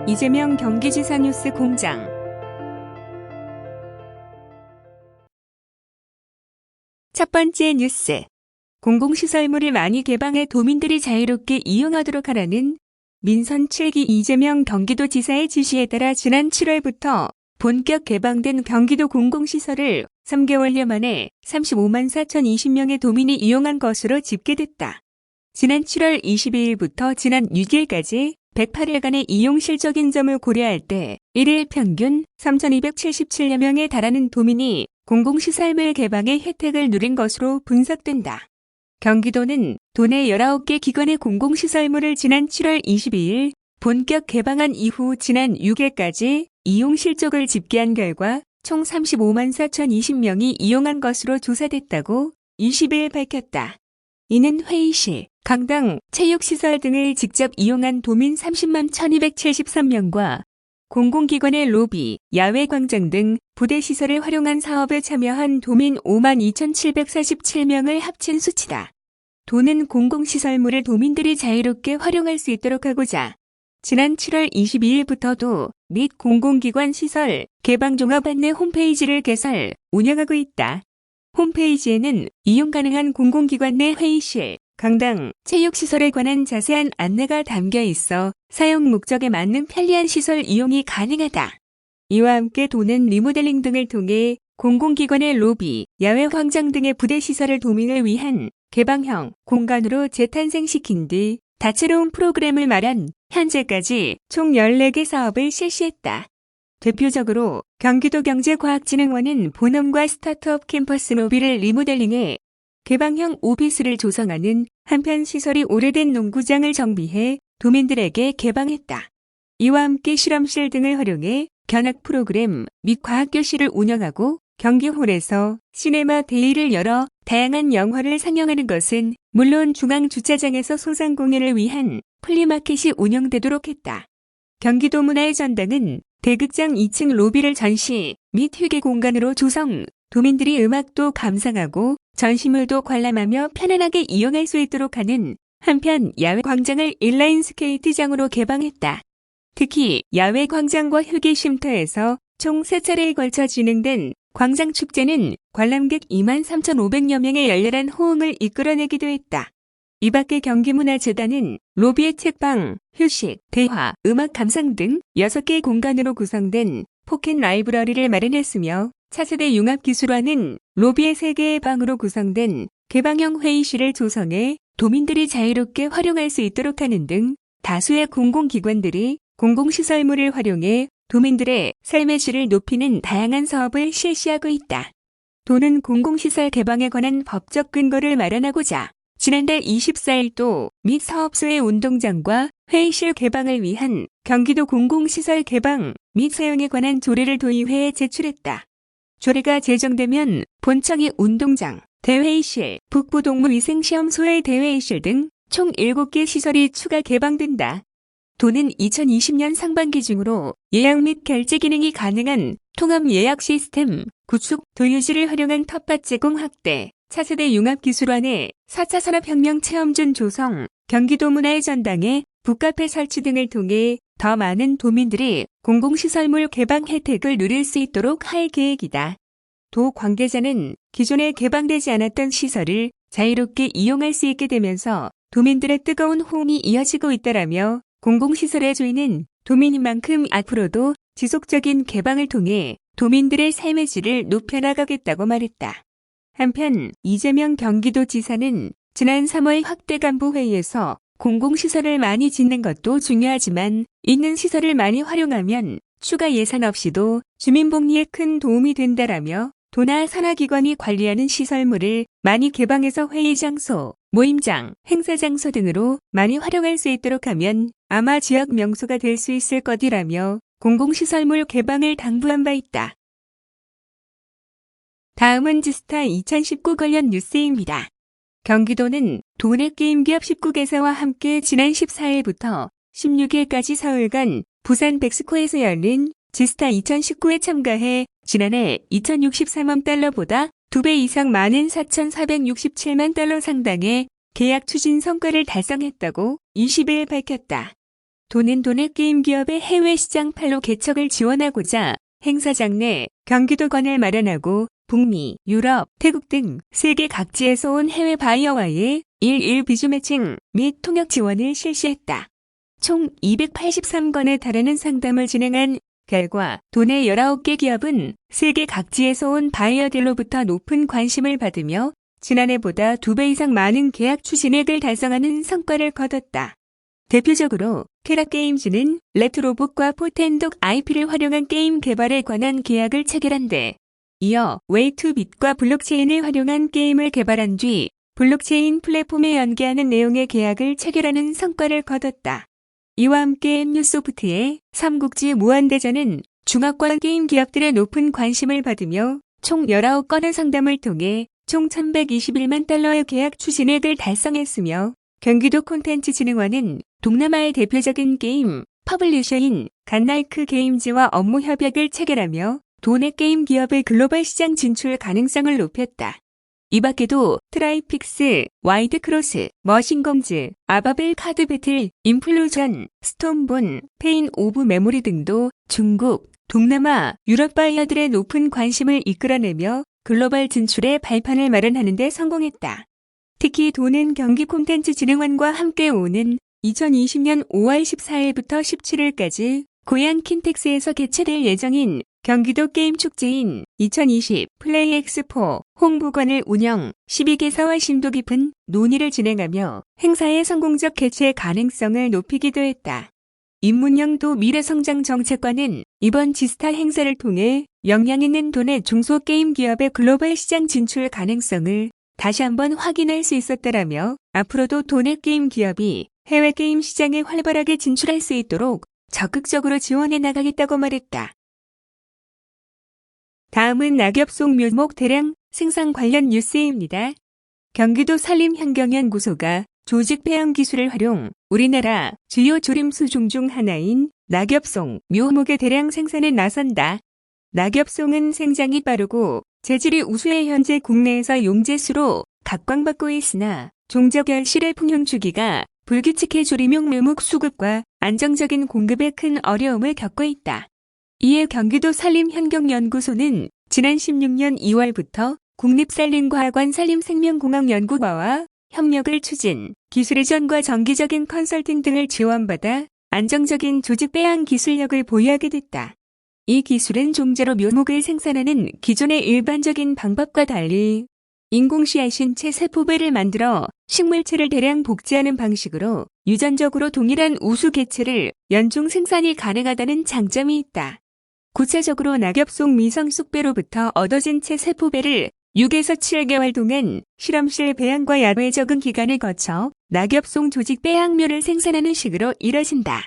이재명 경기지사 뉴스 공장. 첫 번째 뉴스. 공공시설물을 많이 개방해 도민들이 자유롭게 이용하도록 하라는 민선 7기 이재명 경기도지사의 지시에 따라 지난 7월부터 본격 개방된 경기도 공공시설을 3개월여 만에 35만 4,020명의 도민이 이용한 것으로 집계됐다. 지난 7월 22일부터 지난 6일까지 108일간의 이용 실적인 점을 고려할 때 1일 평균 3,277여 명에 달하는 도민이 공공시설물 개방의 혜택을 누린 것으로 분석된다. 경기도는 도내 19개 기관의 공공시설물을 지난 7월 22일 본격 개방한 이후 지난 6일까지 이용 실적을 집계한 결과 총 35만 4,020명이 이용한 것으로 조사됐다고 20일 밝혔다. 이는 회의실, 강당, 체육시설 등을 직접 이용한 도민 30만 1,273명과 공공기관의 로비, 야외광장 등 부대시설을 활용한 사업에 참여한 도민 5만 2,747명을 합친 수치다. 도는 공공시설물을 도민들이 자유롭게 활용할 수 있도록 하고자 지난 7월 22일부터도 및 공공기관 시설 개방 종합 안내 홈페이지를 개설, 운영하고 있다. 홈페이지에는 이용 가능한 공공기관 내 회의실, 강당, 체육시설에 관한 자세한 안내가 담겨 있어 사용 목적에 맞는 편리한 시설 이용이 가능하다. 이와 함께 도는 리모델링 등을 통해 공공기관의 로비, 야외 광장 등의 부대시설을 도민을 위한 개방형 공간으로 재탄생시킨 뒤 다채로운 프로그램을 마련, 현재까지 총 14개 사업을 실시했다. 대표적으로 경기도경제과학진흥원은 본원과 스타트업 캠퍼스 로비를 리모델링해 개방형 오피스를 조성하는 한편 시설이 오래된 농구장을 정비해 도민들에게 개방했다. 이와 함께 실험실 등을 활용해 견학 프로그램 및 과학교실을 운영하고 경기홀에서 시네마 데이를 열어 다양한 영화를 상영하는 것은 물론 중앙주차장에서 소상 공연을 위한 플리마켓이 운영되도록 했다. 경기도 문화의 전당은 대극장 2층 로비를 전시 및 휴게 공간으로 조성, 도민들이 음악도 감상하고 전시물도 관람하며 편안하게 이용할 수 있도록 하는 한편 야외 광장을 인라인 스케이트장으로 개방했다. 특히 야외 광장과 휴게 쉼터에서 총 3차례에 걸쳐 진행된 광장축제는 관람객 23,500여 명의 열렬한 호응을 이끌어내기도 했다. 이 밖에 경기문화재단은 로비의 책방, 휴식, 대화, 음악 감상 등 6개의 공간으로 구성된 포켓 라이브러리를 마련했으며 차세대 융합기술화는 로비의 3개의 방으로 구성된 개방형 회의실을 조성해 도민들이 자유롭게 활용할 수 있도록 하는 등 다수의 공공기관들이 공공시설물을 활용해 도민들의 삶의 질을 높이는 다양한 사업을 실시하고 있다. 도는 공공시설 개방에 관한 법적 근거를 마련하고자 지난달 24일도 및 사업소의 운동장과 회의실 개방을 위한 경기도 공공시설 개방 및 사용에 관한 조례를 도의회에 제출했다. 조례가 제정되면 본청의 운동장, 대회의실, 북부동물위생시험소의 대회의실 등 총 7개 시설이 추가 개방된다. 도는 2020년 상반기 중으로 예약 및 결제 기능이 가능한 통합 예약 시스템, 구축, 도유지를 활용한 텃밭 제공 확대, 차세대 융합기술원의 4차 산업혁명 체험존 조성, 경기도 문화의 전당에 북카페 설치 등을 통해 더 많은 도민들이 공공시설물 개방 혜택을 누릴 수 있도록 할 계획이다. 도 관계자는 기존에 개방되지 않았던 시설을 자유롭게 이용할 수 있게 되면서 도민들의 뜨거운 호응이 이어지고 있다라며 공공시설의 주인은 도민인 만큼 앞으로도 지속적인 개방을 통해 도민들의 삶의 질을 높여나가겠다고 말했다. 한편 이재명 경기도지사는 지난 3월 확대간부회의에서 공공시설을 많이 짓는 것도 중요하지만 있는 시설을 많이 활용하면 추가 예산 없이도 주민복리에 큰 도움이 된다라며 도나 산하기관이 관리하는 시설물을 많이 개방해서 회의장소, 모임장, 행사장소 등으로 많이 활용할 수 있도록 하면 아마 지역 명소가 될 수 있을 것이라며 공공시설물 개방을 당부한 바 있다. 다음은 지스타 2019 관련 뉴스입니다. 경기도는 도내 게임기업 19개사와 함께 지난 14일부터 16일까지 사흘간 부산 백스코에서 열린 지스타 2019에 참가해 지난해 2,063만 달러보다 2배 이상 많은 4,467만 달러 상당의 계약 추진 성과를 달성했다고 20일 밝혔다. 도는 도내 게임 기업의 해외 시장 판로 개척을 지원하고자 행사장 내 경기도관을 마련하고 북미, 유럽, 태국 등 세계 각지에서 온 해외 바이어와의 일일 비주 매칭 및 통역 지원을 실시했다. 총 283건에 달하는 상담을 진행한 결과 도내 19개 기업은 세계 각지에서 온 바이어들로부터 높은 관심을 받으며 지난해보다 2배 이상 많은 계약 추진액을 달성하는 성과를 거뒀다. 대표적으로 캐럿게임즈는 레트로북과 포텐독 IP를 활용한 게임 개발에 관한 계약을 체결한 데 이어 웨이투빗과 블록체인을 활용한 게임을 개발한 뒤 블록체인 플랫폼에 연계하는 내용의 계약을 체결하는 성과를 거뒀다. 이와 함께 뉴소프트의 삼국지 무한대전은 중화권 게임 기업들의 높은 관심을 받으며 총 19건의 상담을 통해 총 1121만 달러의 계약 추진액을 달성했으며 경기도 콘텐츠진흥원은 동남아의 대표적인 게임 퍼블리셔인 갓나이크 게임즈와 업무 협약을 체결하며 도내 게임 기업의 글로벌 시장 진출 가능성을 높였다. 이 밖에도 트라이픽스, 와이드크로스, 머신검즈, 아바벨 카드배틀, 인플루전, 스톤본, 페인 오브 메모리 등도 중국, 동남아, 유럽 바이어들의 높은 관심을 이끌어내며 글로벌 진출의 발판을 마련하는 데 성공했다. 특히 도는 경기콘텐츠진흥원과 함께 오는 2020년 5월 14일부터 17일까지 고양 킨텍스에서 개최될 예정인 경기도 게임 축제인 2020 플레이 엑스포 홍보관을 운영 12개사와 심도 깊은 논의를 진행하며 행사의 성공적 개최 가능성을 높이기도 했다. 임문영도 미래성장정책관은 이번 지스타 행사를 통해 역량 있는 도내 중소게임 기업의 글로벌 시장 진출 가능성을 다시 한번 확인할 수 있었다라며 앞으로도 도내 게임 기업이 해외 게임 시장에 활발하게 진출할 수 있도록 적극적으로 지원해 나가겠다고 말했다. 다음은 낙엽송 묘목 대량 생산 관련 뉴스입니다. 경기도 산림환경연구소가 조직 배양 기술을 활용 우리나라 주요 조림수 종 중 하나인 낙엽송 묘목의 대량 생산에 나선다. 낙엽송은 생장이 빠르고 재질이 우수해 현재 국내에서 용재수로 각광받고 있으나 종저결실의 풍형 주기가 불규칙해 조림용 묘목 수급과 안정적인 공급에 큰 어려움을 겪고 있다. 이에 경기도 산림환경연구소는 지난 16년 2월부터 국립산림과학원 산림생명공학연구과와 협력을 추진, 기술 이전과 정기적인 컨설팅 등을 지원받아 안정적인 조직 배양 기술력을 보유하게 됐다. 이 기술은 종자로 묘목을 생산하는 기존의 일반적인 방법과 달리 인공씨앗 신체 세포배를 만들어 식물체를 대량 복제하는 방식으로 유전적으로 동일한 우수 개체를 연중 생산이 가능하다는 장점이 있다. 구체적으로 낙엽송 미성숙배로부터 얻어진 채 세포배를 6에서 7개월 동안 실험실 배양과 야외 적응 기간을 거쳐 낙엽송 조직 배양묘를 생산하는 식으로 이뤄진다.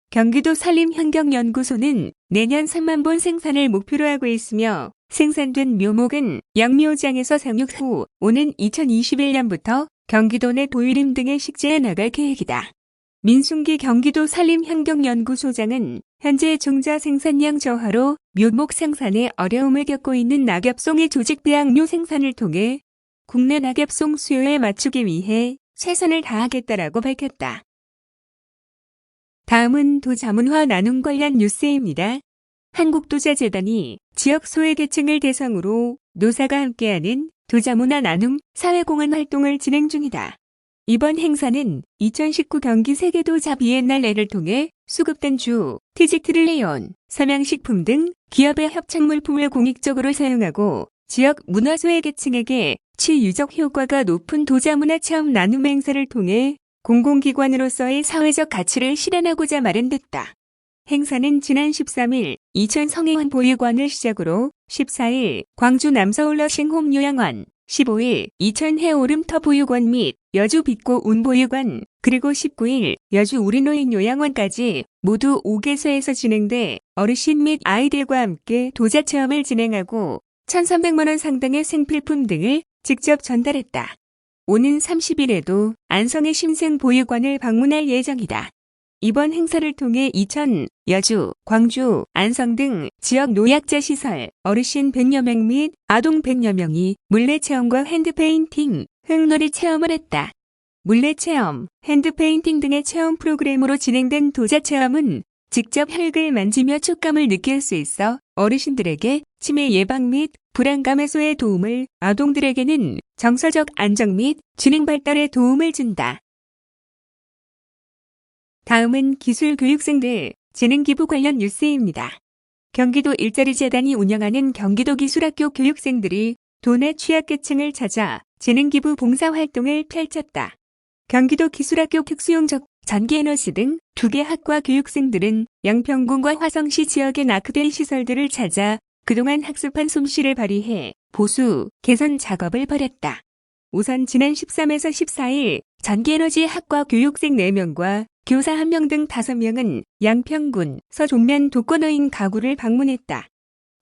경기도 산림환경연구소는 내년 3만 본 생산을 목표로 하고 있으며 생산된 묘목은 양묘장에서 상육 후 오는 2021년부터 경기도 내 도유림 등에 식재해 나갈 계획이다. 민순기 경기도 산림환경연구소장은 현재 종자 생산량 저하로 묘목 생산에 어려움을 겪고 있는 낙엽송의 조직 배양묘 생산을 통해 국내 낙엽송 수요에 맞추기 위해 최선을 다하겠다라고 밝혔다. 다음은 도자문화 나눔 관련 뉴스입니다. 한국도자재단이 지역 소외계층을 대상으로 노사가 함께하는 도자문화 나눔 사회공헌 활동을 진행 중이다. 이번 행사는 2019 경기 세계도자 비엔날레를 통해 수급된 주, 티직트릴레온, 삼양식품 등 기업의 협착물품을 공익적으로 사용하고 지역 문화소외계층에게 치유적 효과가 높은 도자문화 체험 나눔 행사를 통해 공공기관으로서의 사회적 가치를 실현하고자 마련됐다. 행사는 지난 13일 이천 성해원 보유관을 시작으로 14일 광주 남서울러싱 홈요양원, 15일 이천 해오름터 보유관 및 여주 빛고 운보유관, 그리고 19일 여주 우리노인 요양원까지 모두 5개소에서 진행돼 어르신 및 아이들과 함께 도자체험을 진행하고 1,300만 원 상당의 생필품 등을 직접 전달했다. 오는 30일에도 안성의 심생보유관을 방문할 예정이다. 이번 행사를 통해 이천, 여주, 광주, 안성 등 지역 노약자 시설, 어르신 100여 명 및 아동 100여 명이 물레체험과 핸드페인팅, 흙놀이 체험을 했다. 물레 체험, 핸드페인팅 등의 체험 프로그램으로 진행된 도자 체험은 직접 흙을 만지며 촉감을 느낄 수 있어 어르신들에게 치매 예방 및 불안감 해소에 도움을, 아동들에게는 정서적 안정 및 지능 발달에 도움을 준다. 다음은 기술교육생들 재능기부 관련 뉴스입니다. 경기도 일자리재단이 운영하는 경기도 기술학교 교육생들이 도내 취약계층을 찾아 재능기부 봉사활동을 펼쳤다. 경기도 기술학교 특수용적, 전기에너지 등 2개 학과 교육생들은 양평군과 화성시 지역의 낙후된 시설들을 찾아 그동안 학습한 솜씨를 발휘해 보수, 개선 작업을 벌였다. 우선 지난 13에서 14일 전기에너지 학과 교육생 4명과 교사 1명 등 5명은 양평군 서종면 독거노인 가구를 방문했다.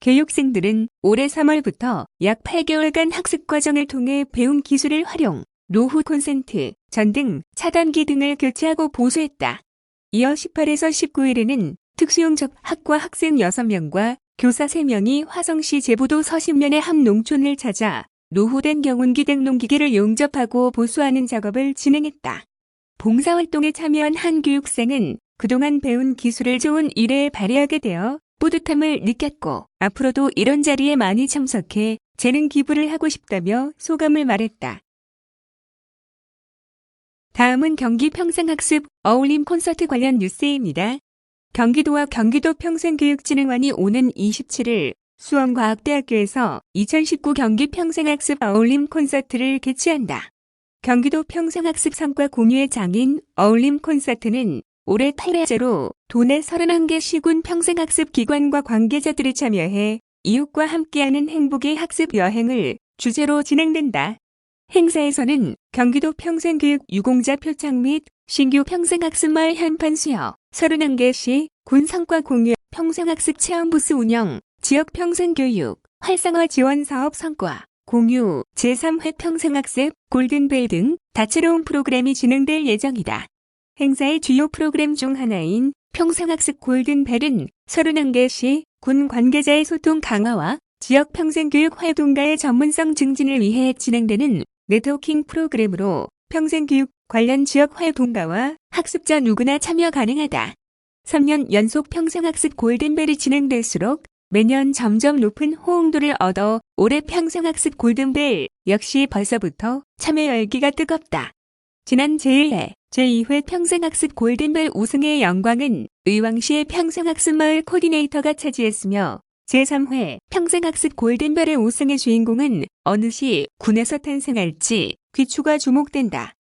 교육생들은 올해 3월부터 약 8개월간 학습 과정을 통해 배운 기술을 활용, 노후 콘센트, 전 등 차단기 등을 교체하고 보수했다. 이어 18에서 19일에는 특수용접 학과 학생 6명과 교사 3명이 화성시 제부도 서신면의 한 농촌을 찾아 노후된 경운기 등 농기계를 용접하고 보수하는 작업을 진행했다. 봉사활동에 참여한 한 교육생은 그동안 배운 기술을 좋은 일에 발휘하게 되어 뿌듯함을 느꼈고 앞으로도 이런 자리에 많이 참석해 재능 기부를 하고 싶다며 소감을 말했다. 다음은 경기 평생학습 어울림 콘서트 관련 뉴스입니다. 경기도와 경기도 평생교육진흥원이 오는 27일 수원과학대학교에서 2019 경기 평생학습 어울림 콘서트를 개최한다. 경기도 평생학습 성과 공유의 장인 어울림 콘서트는 올해 8회째로 도내 31개 시군 평생학습 기관과 관계자들이 참여해 이웃과 함께하는 행복의 학습 여행을 주제로 진행된다. 행사에서는 경기도 평생교육 유공자 표창 및 신규 평생학습마을 현판 수여, 31개 시, 군 성과 공유, 평생학습 체험부스 운영, 지역 평생교육, 활성화 지원 사업 성과, 공유, 제3회 평생학습, 골든벨 등 다채로운 프로그램이 진행될 예정이다. 행사의 주요 프로그램 중 하나인 평생학습 골든벨은 31개 시, 군 관계자의 소통 강화와 지역 평생교육 활동가의 전문성 증진을 위해 진행되는 네트워킹 프로그램으로 평생교육 관련 지역 활동가와 학습자 누구나 참여 가능하다. 3년 연속 평생학습 골든벨이 진행될수록 매년 점점 높은 호응도를 얻어 올해 평생학습 골든벨 역시 벌써부터 참여 열기가 뜨겁다. 지난 제1회, 제2회 평생학습 골든벨 우승의 영광은 의왕시의 평생학습마을 코디네이터가 차지했으며 제3회 평생학습 골든벨의 우승의 주인공은 어느 시 군에서 탄생할지 귀추가 주목된다.